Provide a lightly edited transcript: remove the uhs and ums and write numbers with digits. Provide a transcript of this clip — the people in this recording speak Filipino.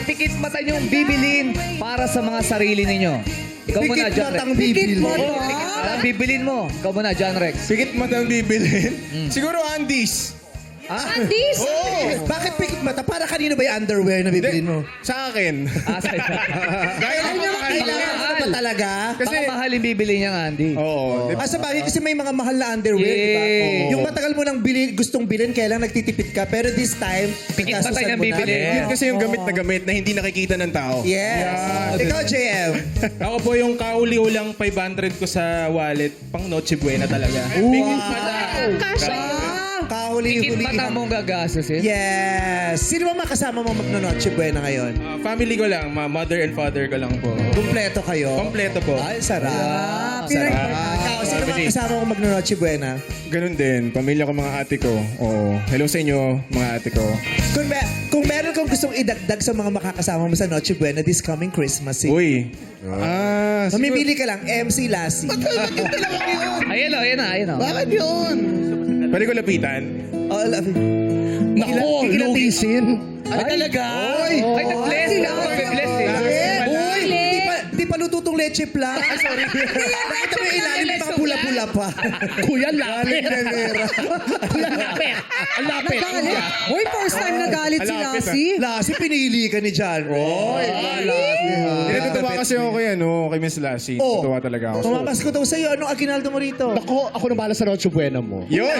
pikit mata niyong bibilin para sa mga sarili ninyo? Ikaw muna, Pikit John Rex. matang bibil. Pikit mata ang bibilin mo. Ikaw muna, John Rex. Pikit matang bibilin. Siguro Andes. Andis! Oh, bakit pikit mata? Para kanino ba yung underwear na bibilin mo? Sa akin. Sa'yo. Gaya ng mga Kailangan mo ba talaga? Kasi Kasi- mahal yung bibili niyang Andy. Oo. Sa bagay kasi may mga mahal na underwear, di ba? Yeah. Yung matagal mo nang gustong bilhin, kaya lang nagtitipid ka. Pero this time, Pikit mata nagkasusan niyang mo na. bibili. Yun kasi yung gamit na gamit na hindi nakikita ng tao. Yes. Ikaw, JM. Ako po yung kauli-ulang 500 ko sa wallet, pang Noche Buena talaga. Kasha! Pikit Kahuli-huli. mata mong gagastusin. Yes. Sino ba makasama mo magno-Noche Buena ngayon? Family ko lang, mother and father ko lang po. Kumpleto kayo? Kompleto po. Ay, sarap. Sarap. Ikaw, sino ba kasama mo magno-Noche Buena? Ganun din. Pamilya ko, mga ate ko. Oo. Hello sa inyo, mga ate ko. Kung meron kang gustong idagdag sa mga makakasama mo sa Noche Buena this coming Christmas, Uy. mamimili ka lang, MC Lassie. Ayun o, ayun na, ayun o. Bakit yun? Pwede ko lapitan? Oh, Nako, lugisin. Ay, talaga? Ay, nag-bless ka. Nag-bless eh. Uy, di pa luto tong leche plan. Ay, sorry. Nakita mo yung ilalim, may mga pula-pula pa. Kuya, lapit. Kuya, lapit. Ang lapit. Nagalit. Uy, first time nagalit si Alapit, Lassie. Lassie, pinili ka ni John Roy. Natutuwa kasi ako kay, kay Miss Lassie. Oh. Natutuwa talaga ako. Tumapas ko to sa'yo. Anong aginaldo mo rito? Ako na bahala sa Noche Buena mo. Yun!